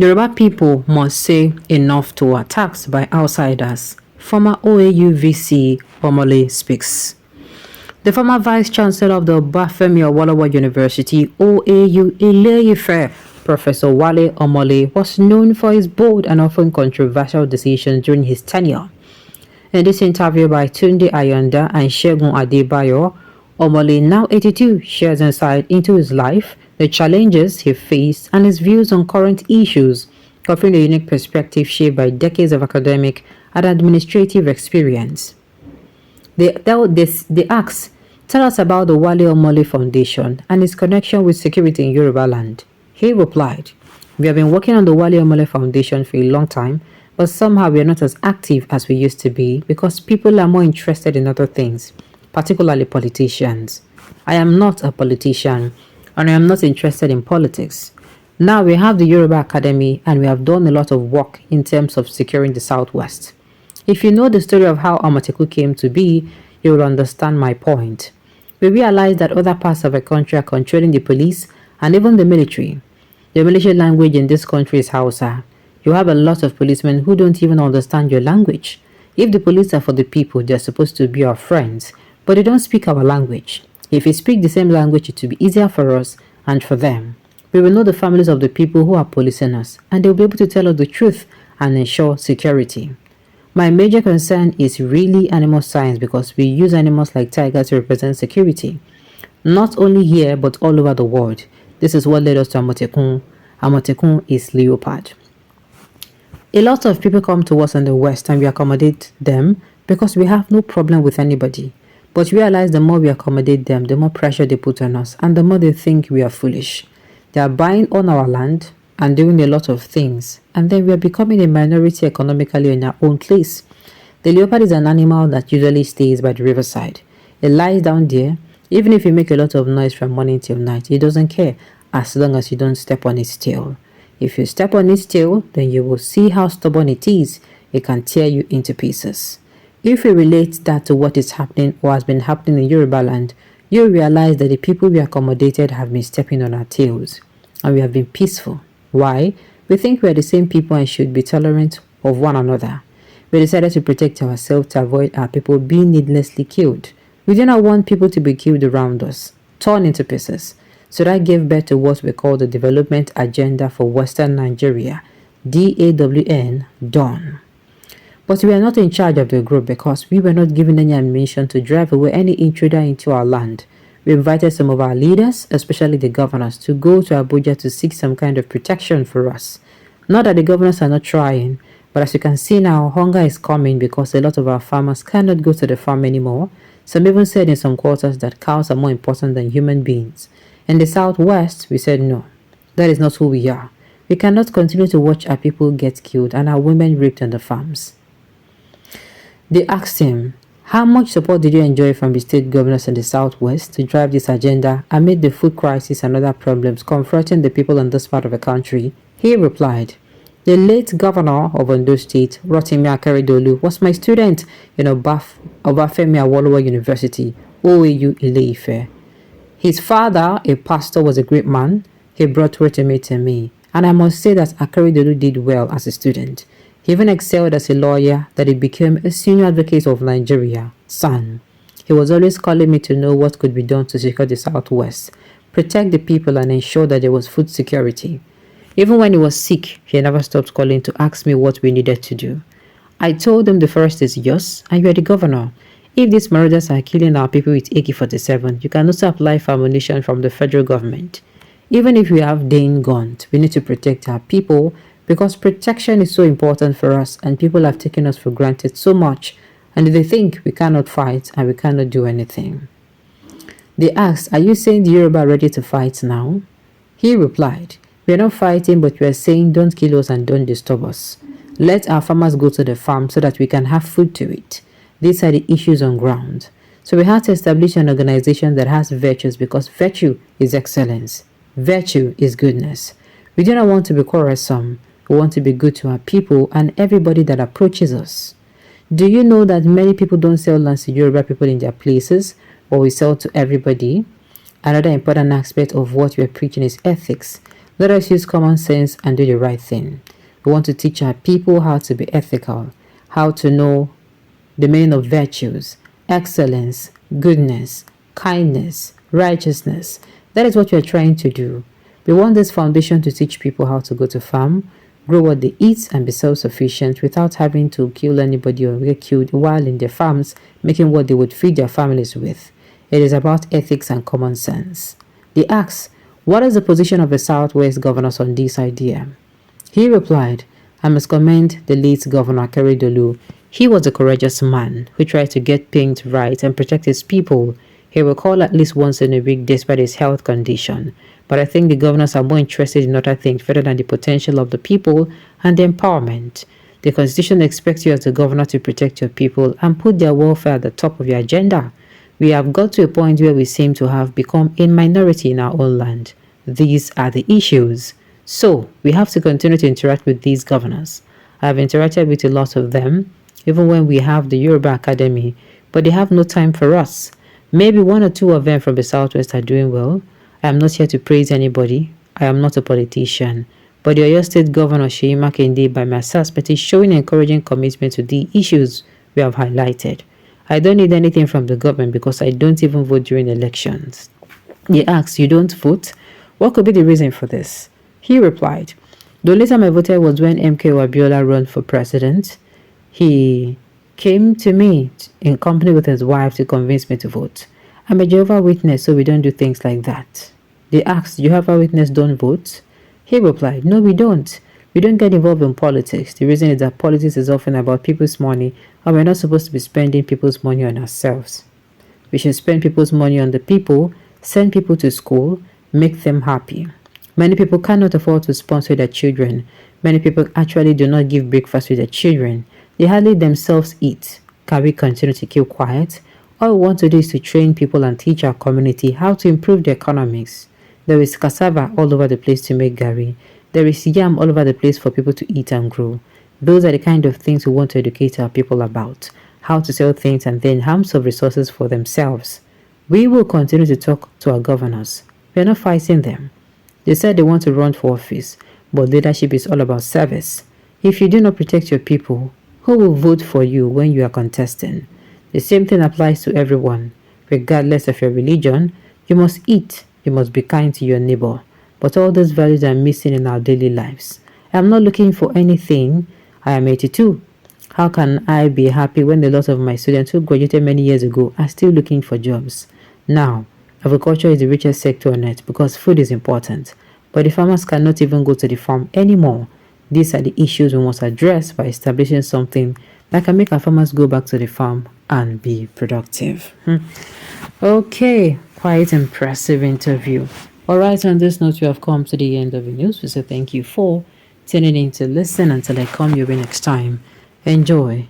Yoruba people must say enough to attacks by outsiders. Former OAU VC Omole speaks. The former Vice Chancellor of the Obafemi Awolowo University, OAU Ile-Ife, Professor Wale Omole, was known for his bold and often controversial decisions during his tenure. In this interview by Tunde Ayonda and Segun Adebayo, Omole, now 82, shares insight into his life, the challenges he faced, and his views on current issues, offering a unique perspective shaped by decades of academic and administrative experience. They asked, tell us about the Wale Omole Foundation and its connection with security in Yoruba land. He replied, we have been working on the Wale Omole Foundation for a long time, but somehow we are not as active as we used to be because people are more interested in other things, particularly politicians. I am not a politician, and I am not interested in politics. Now we have the Yoruba Academy, and we have done a lot of work in terms of securing the Southwest. If you know the story of how Amateku came to be, you will understand my point. We realize that other parts of the country are controlling the police and even the military. The military language in this country is Hausa. You have a lot of policemen who don't even understand your language. If the police are for the people, they are supposed to be our friends, but they don't speak our language. If we speak the same language, it will be easier for us and for them. We will know the families of the people who are policing us, and they will be able to tell us the truth and ensure security. My major concern is really animal science because we use animals like tigers to represent security. Not only here, but all over the world. This is what led us to Amotekun. Amotekun is leopard. A lot of people come to us in the West and we accommodate them because we have no problem with anybody. But realize the more we accommodate them, the more pressure they put on us and the more they think we are foolish. They are buying on our land and doing a lot of things, and then we are becoming a minority economically in our own place. The leopard is an animal that usually stays by the riverside. It lies down there. Even if you make a lot of noise from morning till night, it doesn't care as long as you don't step on its tail. If you step on its tail, then you will see how stubborn it is. It can tear you into pieces. If we relate that to what is happening or has been happening in Yoruba land, you'll realize that the people we accommodated have been stepping on our tails, and we have been peaceful. Why? We think we are the same people and should be tolerant of one another. We decided to protect ourselves to avoid our people being needlessly killed. We do not want people to be killed around us, torn into pieces. So that gave birth to what we call the Development Agenda for Western Nigeria, DAWN, DAWN. But we are not in charge of the group because we were not given any ammunition to drive away any intruder into our land. We invited some of our leaders, especially the governors, to go to Abuja to seek some kind of protection for us. Not that the governors are not trying, but as you can see now, hunger is coming because a lot of our farmers cannot go to the farm anymore. Some even said in some quarters that cows are more important than human beings. In the Southwest, we said no, that is not who we are. We cannot continue to watch our people get killed and our women raped on the farms. They asked him, how much support did you enjoy from the state governors in the Southwest to drive this agenda amid the food crisis and other problems confronting the people in this part of the country? He replied, the late governor of Ondo State, Rotimi Akeredolu, was my student in Obafemi Awolowo University, OAU Ile-Ife. His father, a pastor, was a great man. He brought Rotimi to me, and I must say that Akeredolu did well as a student. He even excelled as a lawyer that he became a senior advocate of Nigeria, SAN. He was always calling me to know what could be done to secure the Southwest, protect the people and ensure that there was food security. Even when he was sick, he never stopped calling to ask me what we needed to do. I told him the forest is yours and you are the governor. If these marauders are killing our people with AK-47, you can also apply for ammunition from the federal government. Even if we have Dane guns, we need to protect our people because protection is so important for us and people have taken us for granted so much and they think we cannot fight and we cannot do anything. They asked, are you saying the Yoruba are ready to fight now? He replied, we are not fighting, but we are saying don't kill us and don't disturb us. Let our farmers go to the farm so that we can have food to eat. These are the issues on ground. So we have to establish an organization that has virtues because virtue is excellence. Virtue is goodness. We do not want to be quarrelsome. We want to be good to our people and everybody that approaches us. Do you know that many people don't sell lands to Yoruba people in their places, but we sell to everybody? Another important aspect of what we are preaching is ethics. Let us use common sense and do the right thing. We want to teach our people how to be ethical, how to know the meaning of virtues, excellence, goodness, kindness, righteousness. That is what we are trying to do. We want this foundation to teach people how to go to farm, grow what they eat, and be self-sufficient without having to kill anybody or get killed while in their farms, making what they would feed their families with. It is about ethics and common sense. They asked, what is the position of the Southwest governors on this idea? He replied, I must commend the late Governor Keredolu. He was a courageous man who tried to get things right and protect his people. He will call at least once in a week despite his health condition. But I think the governors are more interested in other things rather than the potential of the people and the empowerment. The Constitution expects you as the governor to protect your people and put their welfare at the top of your agenda. We have got to a point where we seem to have become a minority in our own land. These are the issues. So, we have to continue to interact with these governors. I have interacted with a lot of them, even when we have the Yoruba Academy, but they have no time for us. Maybe one or two of them from the Southwest are doing well. I am not here to praise anybody. I am not a politician. But the Oyo State Governor Seyi Makinde, by my suspect, is showing encouraging commitment to the issues we have highlighted. I don't need anything from the government because I don't even vote during elections. They asked, you don't vote? What could be the reason for this? He replied, the only time I voted was when MK Abiola ran for president. He came to me in company with his wife to convince me to vote. I'm a Jehovah's Witness, so we don't do things like that. They asked, Jehovah's Witness don't vote? He replied, no, we don't. We don't get involved in politics. The reason is that politics is often about people's money, and we're not supposed to be spending people's money on ourselves. We should spend people's money on the people, send people to school, make them happy. Many people cannot afford to sponsor their children. Many people actually do not give breakfast to their children. They hardly themselves eat. Can we continue to keep quiet? All we want to do is to train people and teach our community how to improve the economics. There is cassava all over the place to make gari. There is yam all over the place for people to eat and grow. Those are the kind of things we want to educate our people about. How to sell things and then harms of resources for themselves. We will continue to talk to our governors. We are not fighting them. They said they want to run for office, but leadership is all about service. If you do not protect your people, who will vote for you when you are contesting? The same thing applies to everyone. Regardless of your religion, you must eat, you must be kind to your neighbor. But all those values are missing in our daily lives. I am not looking for anything. I am 82. How can I be happy when a lot of my students who graduated many years ago are still looking for jobs? Now, agriculture is the richest sector on earth because food is important. But the farmers cannot even go to the farm anymore. These are the issues we must address by establishing something that can make our farmers go back to the farm and be productive. Okay, quite impressive interview. Alright, on this note, we have come to the end of the news. We say thank you for tuning in to listen. Until I come your way next time. Enjoy.